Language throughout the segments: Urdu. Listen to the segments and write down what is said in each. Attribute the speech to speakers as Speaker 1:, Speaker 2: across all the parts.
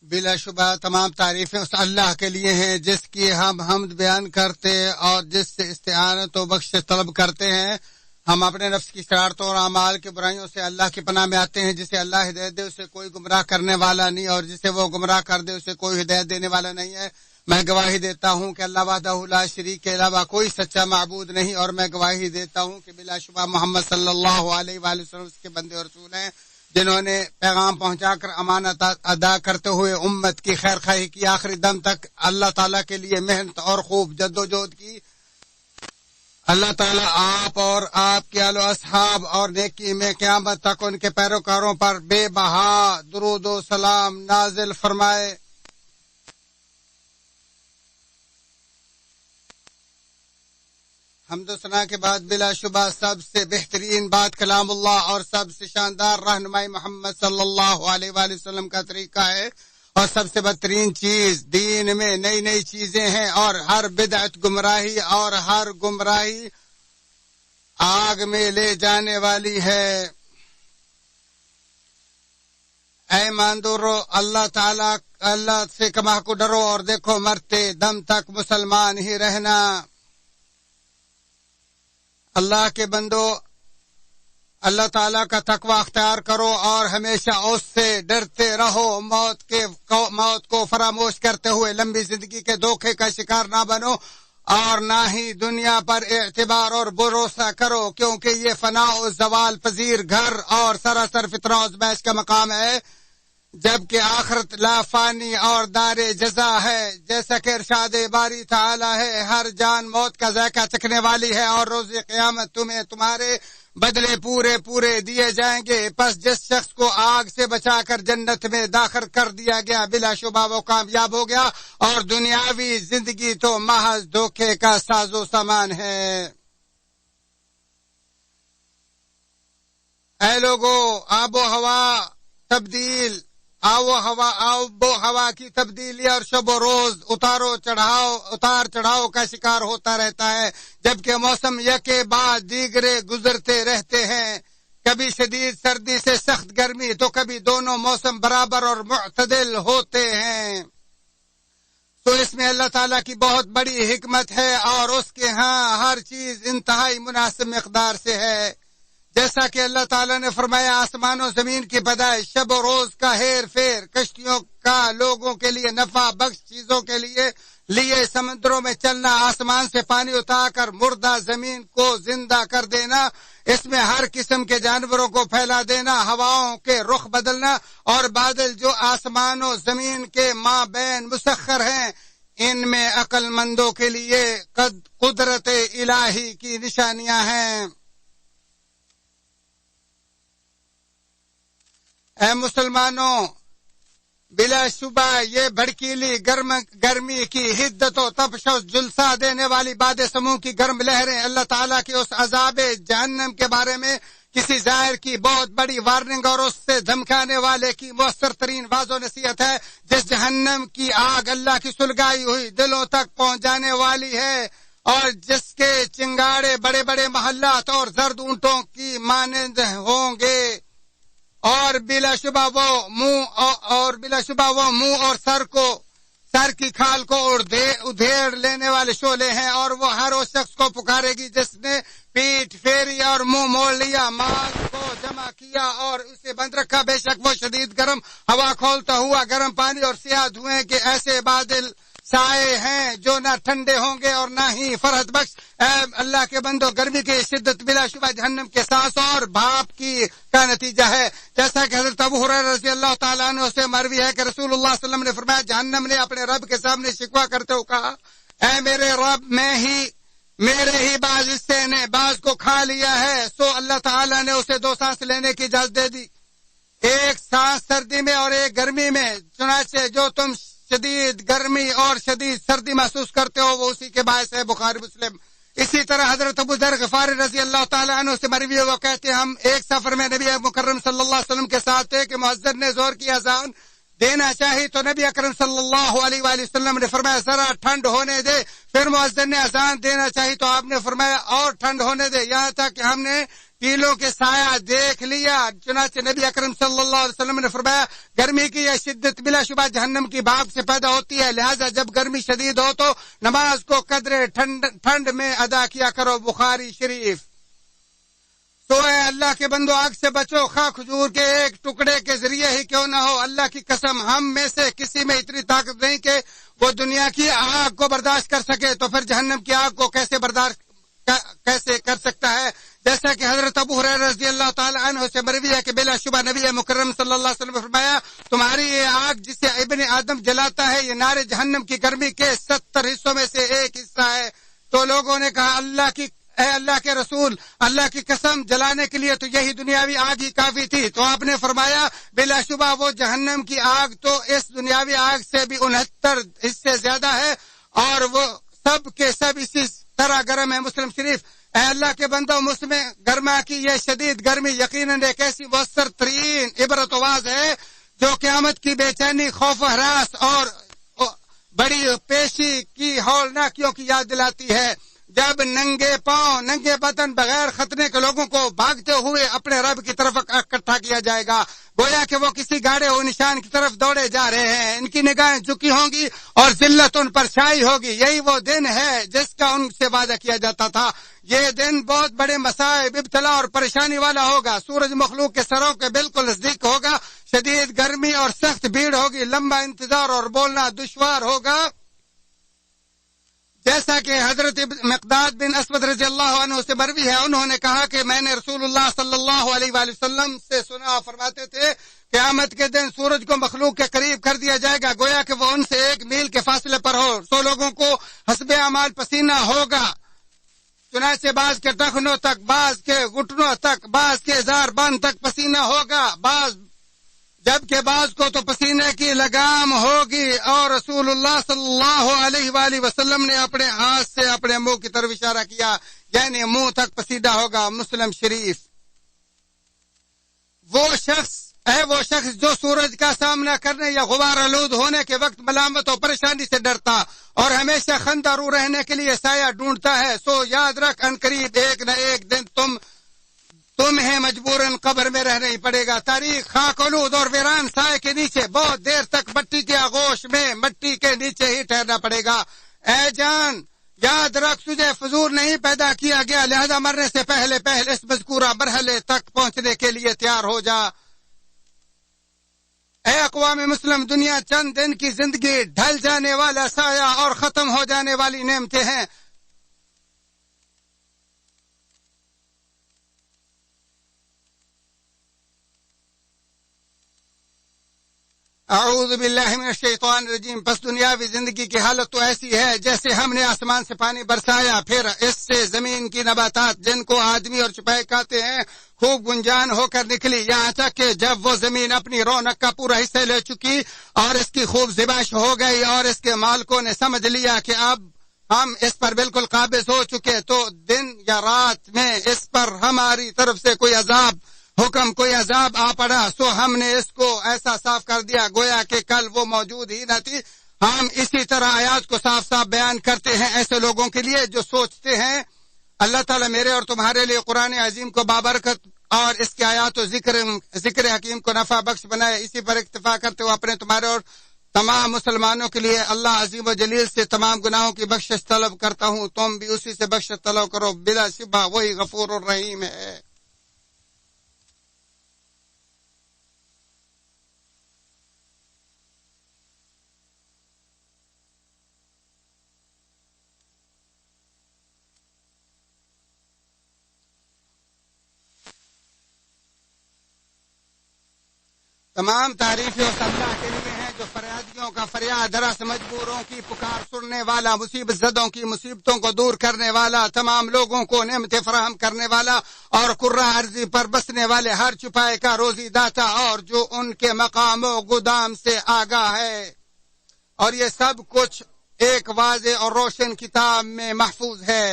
Speaker 1: بلا شبہ تمام تعریفیں اس اللہ کے لیے ہیں جس کی ہم حمد بیان کرتے اور جس سے استعانت و بخشش طلب کرتے ہیں۔ ہم اپنے نفس کی شرارتوں اور اعمال کی برائیوں سے اللہ کی پناہ میں آتے ہیں۔ جسے اللہ ہدایت دے اسے کوئی گمراہ کرنے والا نہیں، اور جسے وہ گمراہ کر دے اسے کوئی ہدایت دینے والا نہیں ہے۔ میں گواہی دیتا ہوں کہ اللہ وحدہ لا شریک کے علاوہ کوئی سچا معبود نہیں، اور میں گواہی دیتا ہوں کہ بلا شبہ محمد صلی اللہ علیہ وآلہ وسلم اس کے بندے اور رسول ہیں، جنہوں نے پیغام پہنچا کر امانت ادا کرتے ہوئے امت کی خیر خواہی کی، آخری دم تک اللہ تعالیٰ کے لیے محنت اور خوب جدوجہد کی۔ اللہ تعالیٰ آپ اور آپ کے آل و اصحاب اور نیکی میں قیامت تک ان کے پیروکاروں پر بے بہا درود و سلام نازل فرمائے۔ حمد و ثنا کے بعد بلا شبہ سب سے بہترین بات کلام اللہ اور سب سے شاندار رہنمائی محمد صلی اللہ علیہ وآلہ وسلم کا طریقہ ہے، اور سب سے بدترین چیز دین میں نئی نئی چیزیں ہیں، اور ہر بدعت گمراہی اور ہر گمراہی آگ میں لے جانے والی ہے۔ اے ایماندارو، اللہ سے کما کو ڈرو اور دیکھو مرتے دم تک مسلمان ہی رہنا۔ اللہ کے بندو، اللہ تعالیٰ کا تقوی اختیار کرو اور ہمیشہ اس سے ڈرتے رہو۔ موت کو فراموش کرتے ہوئے لمبی زندگی کے دھوکے کا شکار نہ بنو، اور نہ ہی دنیا پر اعتبار اور بھروسہ کرو، کیونکہ یہ فنا و زوال پذیر گھر اور سراسر فتنہ و ازمائش کا مقام ہے، جبکہ آخرت لا فانی اور دار جزا ہے۔ جیسا کہ ارشاد باری تعالی ہے، ہر جان موت کا ذائقہ چکھنے والی ہے، اور روز قیامت تمہیں تمہارے بدلے پورے دیے جائیں گے۔ پس جس شخص کو آگ سے بچا کر جنت میں داخل کر دیا گیا، بلا شبہ وہ کامیاب ہو گیا، اور دنیاوی زندگی تو محض دھوکے کا ساز و سامان ہے۔ اے لوگوں، آب و ہوا کی تبدیلی اور شب و روز اتار چڑھاؤ کا شکار ہوتا رہتا ہے، جبکہ موسم یکے بعد دیگرے گزرتے رہتے ہیں۔ کبھی شدید سردی سے سخت گرمی، تو کبھی دونوں موسم برابر اور معتدل ہوتے ہیں۔ تو اس میں اللہ تعالیٰ کی بہت بڑی حکمت ہے، اور اس کے ہاں ہر چیز انتہائی مناسب مقدار سے ہے۔ جیسا کہ اللہ تعالیٰ نے فرمایا، آسمان و زمین کی پیدائش، شب و روز کا ہیر پھیر، کشتیوں کا لوگوں کے لیے نفع بخش چیزوں کے لیے سمندروں میں چلنا، آسمان سے پانی اتار کر مردہ زمین کو زندہ کر دینا، اس میں ہر قسم کے جانوروں کو پھیلا دینا، ہواؤں کے رخ بدلنا، اور بادل جو آسمان و زمین کے مابین مسخر ہیں، ان میں عقل مندوں کے لیے قدرت الہی کی نشانیاں ہیں۔ اے مسلمانوں، بلا شبہ یہ بھڑکیلی گرمی کی حدت و تپش و جلسہ دینے والی باد سموم کی گرم لہریں اللہ تعالیٰ کی اس عذاب جہنم کے بارے میں کسی ظاہر کی بہت بڑی وارننگ اور اس سے دھمکانے والے کی مؤثر ترین واضح و نصیحت ہے، جس جہنم کی آگ اللہ کی سلگائی ہوئی دلوں تک پہنچ جانے والی ہے، اور جس کے چنگاڑے بڑے بڑے محلات اور زرد اونٹوں کی مانند ہوں گے، اور بلا شبہ وہ منہ اور سر کی کھال کو ادھیڑ لینے والے شعلے ہیں، اور وہ ہر اس شخص کو پکارے گی جس نے پیٹ پھیری اور منہ موڑ لیا، مال کو جمع کیا اور اسے بند رکھا۔ بے شک وہ شدید گرم ہوا کھولتا ہوا گرم پانی اور سیاہ دھوئیں کے ایسے بادل سائے ہیں جو نہ ٹھنڈے ہوں گے اور نہ ہی فرحت بخش۔ اے اللہ کے بندو، گرمی کی شدت بلا شبہ جہنم کے سانس اور بھاپ کا نتیجہ ہے، جیسا کہ حضرت ابو ہریرہ رضی اللہ تعالیٰ عنہ سے مروی ہے کہ رسول اللہ صلی اللہ علیہ وسلم نے فرمایا، جہنم نے اپنے رب کے سامنے شکوہ کرتے ہوئے کہا، اے میرے رب، میرے ہی بعض حصے نے بعض کو کھا لیا ہے۔ سو اللہ تعالیٰ نے اسے 2 سانس لینے کی اجازت دے دی، ایک سانس سردی میں اور ایک گرمی میں، چنانچہ جو تم شدید گرمی اور شدید سردی محسوس کرتے ہو وہ اسی کے باعث ہے۔ بخاری مسلم۔ اسی طرح حضرت ابو ذر غفاری رضی اللہ تعالیٰ عنہ سے مروی ہے، وہ کہتے ہیں، ہم ایک سفر میں نبی مکرم صلی اللہ علیہ وسلم کے ساتھ تھے کہ مؤذن نے زور کی اذان دینا چاہی تو نبی اکرم صلی اللہ علیہ وآلہ وسلم نے فرمایا ذرا ٹھنڈ ہونے دے، پھر مؤذن نے اذان دینا چاہی تو آپ نے فرمایا اور ٹھنڈ ہونے دے، یہاں تک کہ ہم نے کیلوں کے سایہ دیکھ لیا۔ چنانچہ نبی اکرم صلی اللہ علیہ وسلم نے فرمایا گرمی کی یہ شدت بلا شبہ جہنم کی بھاپ سے پیدا ہوتی ہے، لہذا جب گرمی شدید ہو تو نماز کو قدر ٹھنڈ میں ادا کیا کرو، بخاری شریف۔ تو اے اللہ کے بندو آگ سے بچو، خواہ کھجور کے ایک ٹکڑے کے ذریعے ہی کیوں نہ ہو۔ اللہ کی قسم ہم میں سے کسی میں اتنی طاقت نہیں کہ وہ دنیا کی آگ کو برداشت کر سکے، تو پھر جہنم کی آگ کو کیسے برداشت کیسے کر سکتا ہے؟ جیسا کہ حضرت ابو ہریرہ رضی اللہ تعالی عنہ سے مروی ہے کہ بلا شبہ نبی مکرم صلی اللہ علیہ وسلم نے فرمایا تمہاری یہ آگ جسے ابن آدم جلاتا ہے یہ نار جہنم کی گرمی کے 70 حصوں میں سے ایک حصہ ہے۔ تو لوگوں نے کہا اے اللہ کے رسول، اللہ کی قسم جلانے کے لیے تو یہی دنیاوی آگ ہی کافی تھی۔ تو آپ نے فرمایا بلا شبہ وہ جہنم کی آگ تو اس دنیاوی آگ سے بھی 69 حصے زیادہ ہے اور وہ سب کے سب اسی طرح گرم ہے، مسلم شریف۔ اے اللہ کے بندو، مسلم گرما کی یہ شدید گرمی یقیناً ایک ایسی مؤثر ترین عبرت واز ہے جو قیامت کی بے چینی، خوف و ہراس اور بڑی پیشی کی ہولناکیوں کی یاد دلاتی ہے، جب ننگے پاؤں ننگے بدن بغیر خطرے کے لوگوں کو بھاگتے ہوئے اپنے رب کی طرف اکٹھا کیا جائے گا، گویا کہ وہ کسی گاڑے ہوئے نشان کی طرف دوڑے جا رہے ہیں۔ ان کی نگاہیں جھکی ہوں گی اور ذلت ان پر چھائی ہوگی۔ یہی وہ دن ہے جس کا ان سے وعدہ کیا جاتا تھا۔ یہ دن بہت بڑے مصائب، ابتلا اور پریشانی والا ہوگا۔ سورج مخلوق کے سروں کے بالکل نزدیک ہوگا، شدید گرمی اور سخت بھیڑ ہوگی، لمبا انتظار اور بولنا دشوار ہوگا۔ جیسا کہ حضرت مقداد بن اسود رضی اللہ عنہ سے مروی ہے، انہوں نے کہا کہ میں نے رسول اللہ صلی اللہ علیہ وآلہ وسلم سے سنا، فرماتے تھے قیامت کے دن سورج کو مخلوق کے قریب کر دیا جائے گا گویا کہ وہ ان سے 1 میل کے فاصلے پر ہو، سو لوگوں کو حسب اعمال پسینہ ہوگا، چنانچہ بعض کے ٹخنوں تک، بعض کے گھٹنوں تک، بعض کے زار بند تک پسینہ ہوگا، جبکہ بعض کو تو پسینے کی لگام ہوگی۔ اور رسول اللہ صلی اللہ علیہ وآلہ وسلم نے اپنے ہاتھ سے اپنے منہ کی طرف اشارہ کیا، یعنی منہ تک پسینہ ہوگا، مسلم شریف۔ وہ شخص جو سورج کا سامنا کرنے یا غبار آلود ہونے کے وقت ملامت اور پریشانی سے ڈرتا اور ہمیشہ خندہ رو رہنے کے لیے سایہ ڈھونڈتا ہے، سو یاد رکھ ان قریب ایک نہ ایک دن تمہیں مجبوراً قبر میں رہنا ہی پڑے گا۔ تاریخ، خاک آلود اور ویران سائے کے نیچے بہت دیر تک مٹی کے آغوش میں مٹی کے نیچے ہی ٹھہرنا پڑے گا۔ اے جان، یاد رکھ تجھے فضول نہیں پیدا کیا گیا، لہذا مرنے سے پہلے اس مذکورہ مرحلے تک پہنچنے کے لیے تیار ہو جا۔ اے اقوام مسلم، دنیا چند دن کی زندگی، ڈھل جانے والا سایہ اور ختم ہو جانے والی نعمتیں ہیں۔ اعوذ باللہ من الشیطان الرجیم۔ پس دنیاوی زندگی کی حالت تو ایسی ہے جیسے ہم نے آسمان سے پانی برسایا، پھر اس سے زمین کی نباتات جن کو آدمی اور چپائے کھاتے ہیں خوب گنجان ہو کر نکلی، یہاں تک کہ جب وہ زمین اپنی رونق کا پورا حصہ لے چکی اور اس کی خوب زبائش ہو گئی اور اس کے مالکوں نے سمجھ لیا کہ اب ہم اس پر بالکل قابض ہو چکے، تو دن یا رات میں اس پر ہماری طرف سے کوئی عذاب آ پڑا، سو ہم نے اس کو ایسا صاف کر دیا گویا کہ کل وہ موجود ہی نہ تھی۔ ہم اسی طرح آیات کو صاف صاف بیان کرتے ہیں ایسے لوگوں کے لیے جو سوچتے ہیں اللہ تعالیٰ میرے اور تمہارے لیے قرآن عظیم کو بابرکت اور اس کے آیات و ذکر حکیم کو نفع بخش بنائے۔ اسی پر اکتفا کرتے ہوئے اپنے تمہارے اور تمام مسلمانوں کے لیے اللہ عظیم و جلیل سے تمام گناہوں کی بخشش طلب کرتا ہوں، تم بھی اسی سے بخشش طلب کرو، بلا شبہ وہی غفور الرحیم ہے۔ تمام تعریفیں اس اللہ کے لیے ہیں جو فریادیوں کا فریاد، رس مجبوروں کی پکار سننے والا، مصیبت زدوں کی مصیبتوں کو دور کرنے والا، تمام لوگوں کو نعمتیں فراہم کرنے والا اور کرہ ارضی پر بسنے والے ہر چھپائے کا روزی داتا اور جو ان کے مقام و گودام سے آگاہ ہے، اور یہ سب کچھ ایک واضح اور روشن کتاب میں محفوظ ہے۔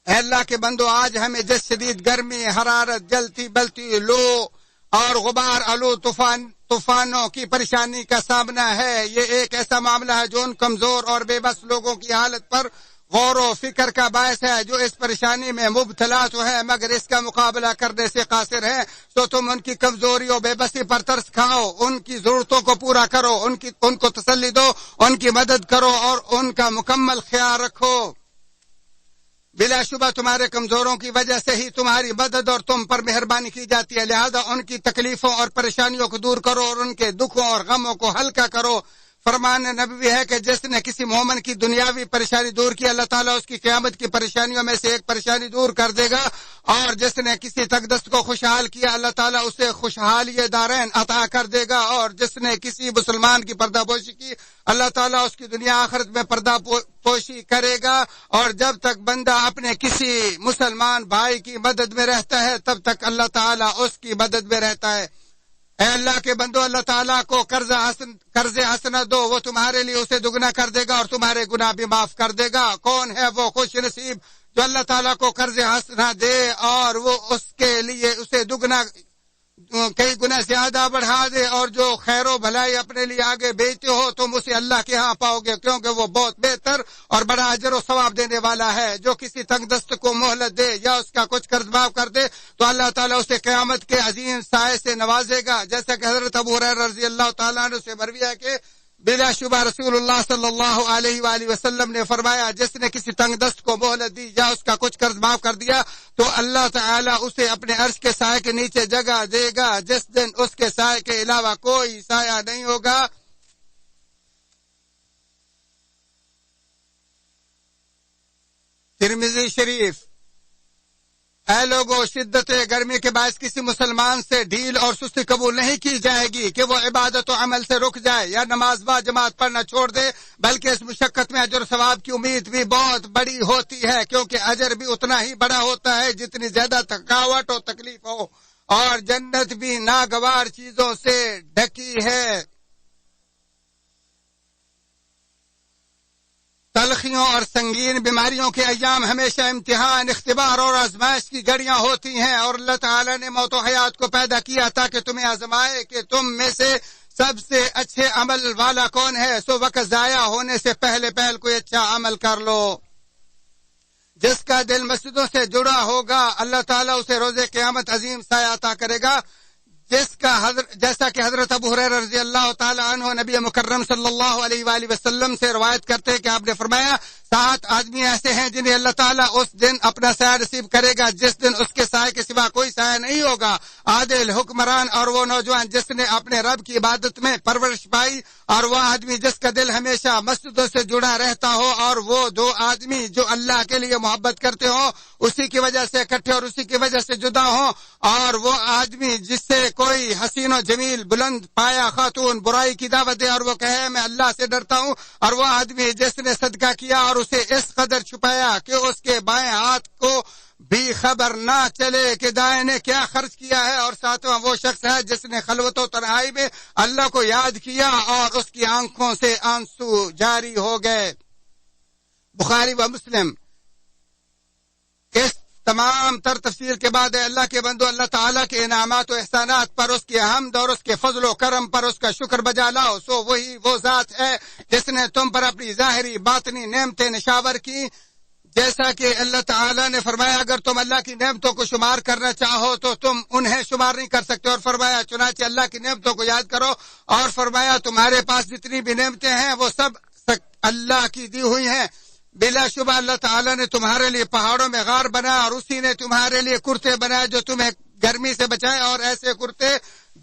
Speaker 1: اے اللہ کے بندو، آج ہمیں جس شدید گرمی، حرارت، جلتی بلتی لو اور غبار آلود طوفانوں کی پریشانی کا سامنا ہے، یہ ایک ایسا معاملہ ہے جو ان کمزور اور بے بس لوگوں کی حالت پر غور و فکر کا باعث ہے، جو اس پریشانی میں مبتلا تو ہے مگر اس کا مقابلہ کرنے سے قاصر ہیں، تو تم ان کی کمزوری و بے بسی پر ترس کھاؤ، ان کی ضرورتوں کو پورا کرو، ان کو تسلی دو، ان کی مدد کرو اور ان کا مکمل خیال رکھو۔ بلا شبہ تمہارے کمزوروں کی وجہ سے ہی تمہاری مدد اور تم پر مہربانی کی جاتی ہے، لہذا ان کی تکلیفوں اور پریشانیوں کو دور کرو اور ان کے دکھوں اور غموں کو ہلکا کرو۔ فرمان نبوی ہے کہ جس نے کسی مومن کی دنیاوی پریشانی دور کی، اللہ تعالیٰ اس کی قیامت کی پریشانیوں میں سے ایک پریشانی دور کر دے گا، اور جس نے کسی تنگدست کو خوشحال کیا، اللہ تعالیٰ اسے خوشحالی دارین عطا کر دے گا، اور جس نے کسی مسلمان کی پردہ پوشی کی، اللہ تعالیٰ اس کی دنیا آخرت میں پردہ پوشی کرے گا۔ اور جب تک بندہ اپنے کسی مسلمان بھائی کی مدد میں رہتا ہے تب تک اللہ تعالیٰ اس کی مدد میں رہتا ہے۔ اے اللہ کے بندو، اللہ تعالیٰ کو قرض حسنہ دو، وہ تمہارے لیے اسے دگنا کر دے گا اور تمہارے گناہ بھی معاف کر دے گا۔ کون ہے وہ خوش نصیب جو اللہ تعالیٰ کو قرض حسنہ دے اور وہ اس کے لیے اسے دگنا کئی گنا زیادہ بڑھا دے، اور جو خیر و بھلائی اپنے لیے آگے بھیجتے ہو تم اسے اللہ کے ہاں پاؤ گے، کیونکہ وہ بہت بہتر اور بڑا اجر و ثواب دینے والا ہے۔ جو کسی تنگ دست کو مہلت دے یا اس کا کچھ قرض معاف کر دے تو اللہ تعالیٰ اسے قیامت کے عظیم سائے سے نوازے گا، جیسا کہ حضرت ابو ہریرہ رضی اللہ تعالیٰ عنہ سے مروی ہے کہ بلا شبہ رسول اللہ صلی اللہ علیہ وآلہ وسلم نے فرمایا، جس نے کسی تنگ دست کو مہلت دی یا اس کا کچھ قرض معاف کر دیا تو اللہ تعالیٰ اسے اپنے عرش کے سائے کے نیچے جگہ دے گا، جس دن اس کے سائے کے علاوہ کوئی سایہ نہیں ہوگا۔ ترمذی شریف۔ اے لوگوں، شدت گرمی کے باعث کسی مسلمان سے ڈھیل اور سستی قبول نہیں کی جائے گی کہ وہ عبادت و عمل سے رک جائے یا نماز با جماعت پڑھنا چھوڑ دے، بلکہ اس مشقت میں اجر و ثواب کی امید بھی بہت بڑی ہوتی ہے، کیونکہ اجر بھی اتنا ہی بڑا ہوتا ہے جتنی زیادہ تھکاوٹ و تکلیف ہو، اور جنت بھی ناگوار چیزوں سے ڈھکی ہے۔ تلخیوں اور سنگین بیماریوں کے ایام ہمیشہ امتحان، اختبار اور آزمائش کی گھڑیاں ہوتی ہیں، اور اللہ تعالیٰ نے موت و حیات کو پیدا کیا تاکہ تمہیں آزمائے کہ تم میں سے سب سے اچھے عمل والا کون ہے، سو وقت ضائع ہونے سے پہلے کوئی اچھا عمل کر لو۔ جس کا دل مسجدوں سے جڑا ہوگا اللہ تعالیٰ اسے روز قیامت عظیم سایہ عطا کرے گا، جیسا کہ حضرت ابو ہریرہ رضی اللہ تعالی عنہ نبی مکرم صلی اللہ علیہ وآلہ وسلم سے روایت کرتے ہیں کہ آپ نے فرمایا، 7 آدمی ایسے ہیں جنہیں اللہ تعالیٰ اس دن اپنا سایہ نصیب کرے گا جس دن اس کے سائے کے سوا کوئی سایہ نہیں ہوگا، عادل حکمران اور وہ نوجوان جس نے اپنے رب کی عبادت میں پرورش پائی، اور وہ آدمی جس کا دل ہمیشہ مسجدوں سے جڑا رہتا ہو، اور وہ 2 آدمی جو اللہ کے لیے محبت کرتے ہوں، اسی کی وجہ سے اکٹھے اور اسی کی وجہ سے جدا ہوں، اور وہ آدمی جس سے کوئی حسین و جمیل بلند پایا خاتون برائی کی دعوت دے اور وہ کہے میں اللہ سے ڈرتا ہوں، اور وہ آدمی جس نے صدقہ کیا اور اسے اس قدر چھپایا کہ اس کے بائیں ہاتھ کو بھی خبر نہ چلے کہ دائیں نے کیا خرچ کیا ہے، اور 7واں وہ شخص ہے جس نے خلوت و تنہائی میں اللہ کو یاد کیا اور اس کی آنکھوں سے آنسو جاری ہو گئے۔ بخاری و مسلم۔ اس تمام تر تفسیر کے بعد اللہ کے بندو، اللہ تعالیٰ کے انعامات و احسانات پر اس کی حمد اور اس کے فضل و کرم پر اس کا شکر بجا لاؤ، سو وہی وہ ذات ہے جس نے تم پر اپنی ظاہری باطنی نعمتیں نشاور کی، جیسا کہ اللہ تعالیٰ نے فرمایا اگر تم اللہ کی نعمتوں کو شمار کرنا چاہو تو تم انہیں شمار نہیں کر سکتے، اور فرمایا چنانچہ اللہ کی نعمتوں کو یاد کرو، اور فرمایا تمہارے پاس جتنی بھی نعمتیں ہیں وہ سب اللہ کی دی ہوئی ہیں۔ بلا شبہ اللہ تعالیٰ نے تمہارے لیے پہاڑوں میں غار بنایا، اور اسی نے تمہارے لیے کرتے بنائے جو تمہیں گرمی سے بچائے، اور ایسے کرتے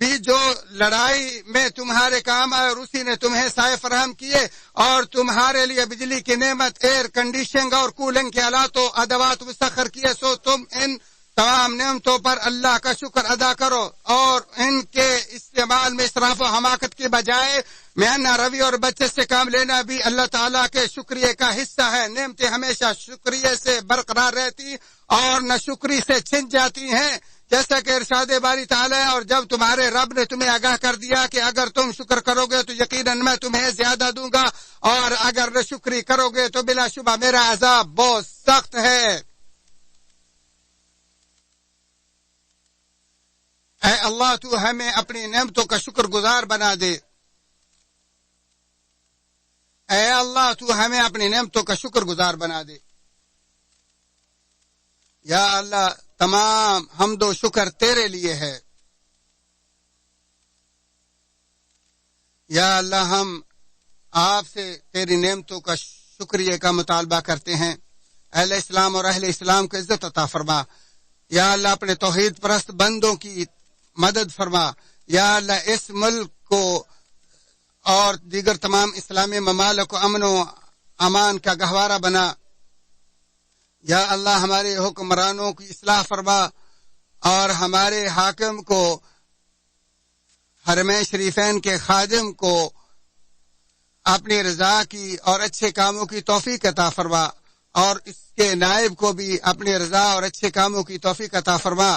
Speaker 1: بھی جو لڑائی میں تمہارے کام آئے، اور اسی نے تمہیں سائے فراہم کیے، اور تمہارے لیے بجلی کی نعمت، ایئر کنڈیشننگ اور کولنگ کے آلات و ادوات مسخر کیے، سو تم ان تمام نعمتوں پر اللہ کا شکر ادا کرو، اور ان کے استعمال میں اسراف و حماقت کے بجائے میانہ روی اور بچت سے کام لینا بھی اللہ تعالیٰ کے شکریہ کا حصہ ہے۔ نعمتیں ہمیشہ شکریہ سے برقرار رہتی اور نہ شکری سے چھن جاتی ہیں، جیسا کہ ارشاد باری تعالیٰ ہے، اور جب تمہارے رب نے تمہیں آگاہ کر دیا کہ اگر تم شکر کرو گے تو یقیناً میں تمہیں زیادہ دوں گا، اور اگر نہ شکری کرو گے تو بلا شبہ میرا عذاب بہت سخت ہے۔ اے اللہ تو ہمیں اپنی نعمتوں کا شکر گزار بنا دے۔ اے اللہ اللہ تو ہمیں اپنی نعمتوں کا شکر گزار بنا دے۔ یا اللہ تمام حمد و شکر تیرے لیے ہے۔ یا اللہ ہم آپ سے تیری نعمتوں کا شکریہ کا مطالبہ کرتے ہیں۔ اہل اسلام اور اہل اسلام کو عزت عطا فرما۔ یا اللہ اپنے توحید پرست بندوں کی مدد فرما۔ یا اللہ اس ملک کو اور دیگر تمام اسلامی ممالک کو امن و امان کا گہوارہ بنا۔ یا اللہ ہمارے حکمرانوں کی اصلاح فرما اور ہمارے حاکم کو، حرمین شریفین کے خادم کو اپنی رضا کی اور اچھے کاموں کی توفیق عطا فرما، اور اس کے نائب کو بھی اپنی رضا اور اچھے کاموں کی توفیق عطا فرما۔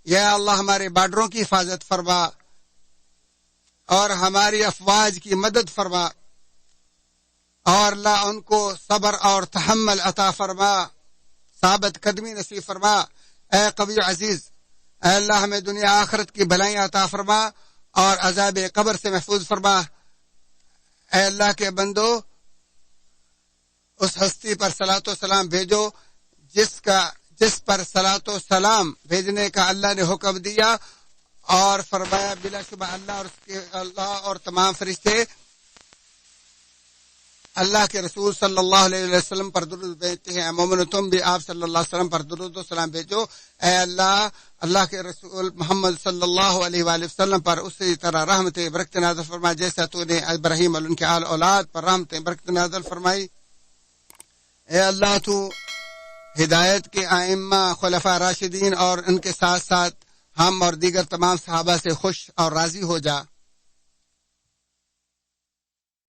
Speaker 1: یا اللہ ہمارے بارڈروں کی حفاظت فرما اور ہماری افواج کی مدد فرما، اور اللہ ان کو صبر اور تحمل عطا فرما، ثابت قدمی نصیب فرما۔ اے قوی عزیز، اے اللہ ہمیں دنیا آخرت کی بھلائیاں عطا فرما اور عذاب قبر سے محفوظ فرما۔ اے اللہ کے بندو، اس ہستی پر صلاۃ و سلام بھیجو جس پر صلاۃ و سلام بھیجنے کا اللہ نے حکم دیا، اور فرمایا بلا شبہ اللہ اور تمام فرشتے اللہ کے رسول صلی اللہ علیہ وسلم پر درود بھیجتے ہیں۔ مومن تم بھی آپ صلی اللہ علیہ وسلم پر درود و سلام بھیجو۔ اے اللہ کے رسول محمد صلی اللہ علیہ وآلہ وسلم پر اسی طرح رحمت برکت نازل فرما جیسا تو نے ابراہیم اور ان کے آل اولاد پر رحمت برکت نازل فرمائی۔ اے اللہ تو ہدایت کے ائمہ خلفاء راشدین اور ان کے ساتھ ساتھ ہم اور دیگر تمام صحابہ سے خوش اور راضی ہو جا۔